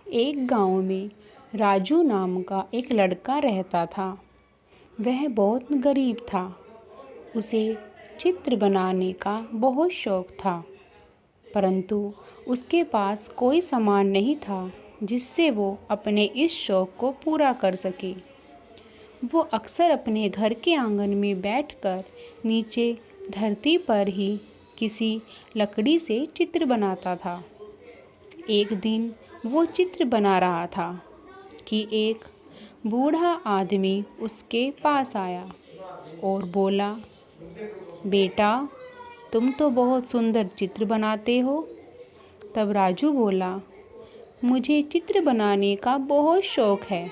एक गांव में राजू नाम का एक लड़का रहता था। वह बहुत गरीब था। उसे चित्र बनाने का बहुत शौक था, परंतु उसके पास कोई सामान नहीं था जिससे वो अपने इस शौक को पूरा कर सके। वो अक्सर अपने घर के आंगन में बैठकर नीचे धरती पर ही किसी लकड़ी से चित्र बनाता था। एक दिन वो चित्र बना रहा था कि एक बूढ़ा आदमी उसके पास आया और बोला, बेटा, तुम तो बहुत सुंदर चित्र बनाते हो। तब राजू बोला, मुझे चित्र बनाने का बहुत शौक है,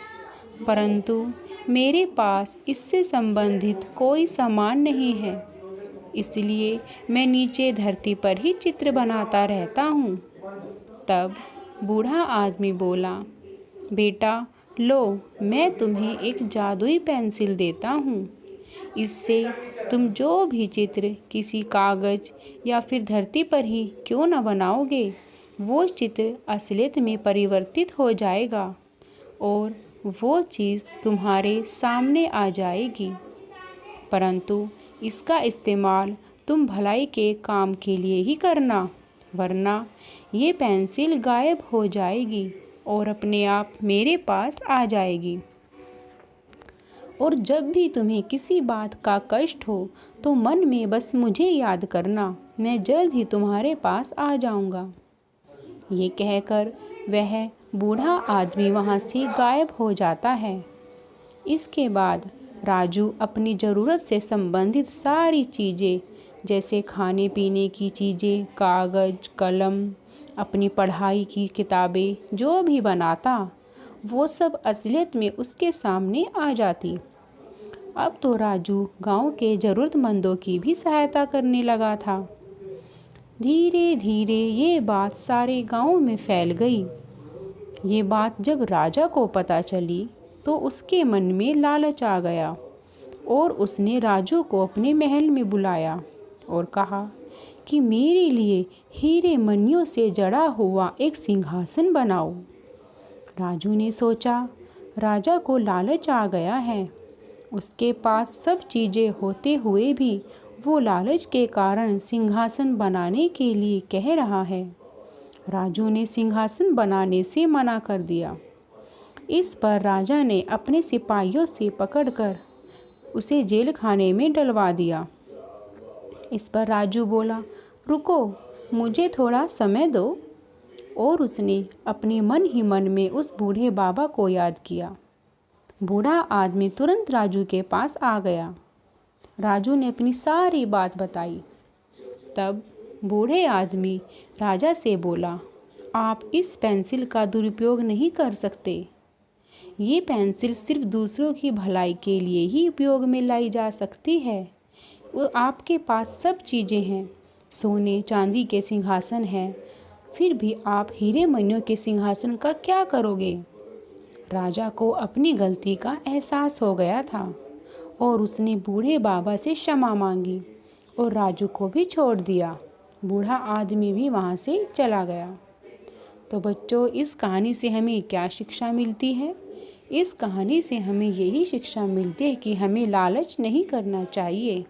परंतु मेरे पास इससे संबंधित कोई सामान नहीं है, इसलिए मैं नीचे धरती पर ही चित्र बनाता रहता हूँ। तब बूढ़ा आदमी बोला, बेटा, लो, मैं तुम्हें एक जादुई पेंसिल देता हूँ। इससे तुम जो भी चित्र किसी कागज़ या फिर धरती पर ही क्यों न बनाओगे, वो चित्र असलियत में परिवर्तित हो जाएगा और वो चीज़ तुम्हारे सामने आ जाएगी। परंतु इसका इस्तेमाल तुम भलाई के काम के लिए ही करना, वरना ये पेंसिल गायब हो जाएगी और अपने आप मेरे पास आ जाएगी। और जब भी तुम्हें किसी बात का कष्ट हो तो मन में बस मुझे याद करना, मैं जल्द ही तुम्हारे पास आ जाऊंगा। ये कहकर वह बूढ़ा आदमी वहाँ से गायब हो जाता है। इसके बाद राजू अपनी ज़रूरत से संबंधित सारी चीज़ें, जैसे खाने पीने की चीज़ें, कागज़, कलम, अपनी पढ़ाई की किताबें, जो भी बनाता वो सब असलियत में उसके सामने आ जाती। अब तो राजू गांव के ज़रूरतमंदों की भी सहायता करने लगा था। धीरे धीरे ये बात सारे गांव में फैल गई। ये बात जब राजा को पता चली तो उसके मन में लालच आ गया और उसने राजू को अपने महल में बुलाया और कहा कि मेरे लिए हीरे मणियों से जड़ा हुआ एक सिंहासन बनाओ। राजू ने सोचा, राजा को लालच आ गया है। उसके पास सब चीज़ें होते हुए भी वो लालच के कारण सिंहासन बनाने के लिए कह रहा है। राजू ने सिंहासन बनाने से मना कर दिया। इस पर राजा ने अपने सिपाहियों से पकड़कर उसे जेल खाने में डलवा दिया। इस पर राजू बोला, रुको, मुझे थोड़ा समय दो। और उसने अपने मन ही मन में उस बूढ़े बाबा को याद किया। बूढ़ा आदमी तुरंत राजू के पास आ गया। राजू ने अपनी सारी बात बताई। तब बूढ़े आदमी राजा से बोला, आप इस पेंसिल का दुरुपयोग नहीं कर सकते। ये पेंसिल सिर्फ दूसरों की भलाई के लिए ही उपयोग में लाई जा सकती है। वो आपके पास सब चीज़ें हैं, सोने चांदी के सिंहासन हैं, फिर भी आप हीरे मणियों के सिंहासन का क्या करोगे? राजा को अपनी गलती का एहसास हो गया था और उसने बूढ़े बाबा से क्षमा मांगी और राजू को भी छोड़ दिया। बूढ़ा आदमी भी वहाँ से चला गया। तो बच्चों, इस कहानी से हमें क्या शिक्षा मिलती है? इस कहानी से हमें यही शिक्षा मिलती है कि हमें लालच नहीं करना चाहिए।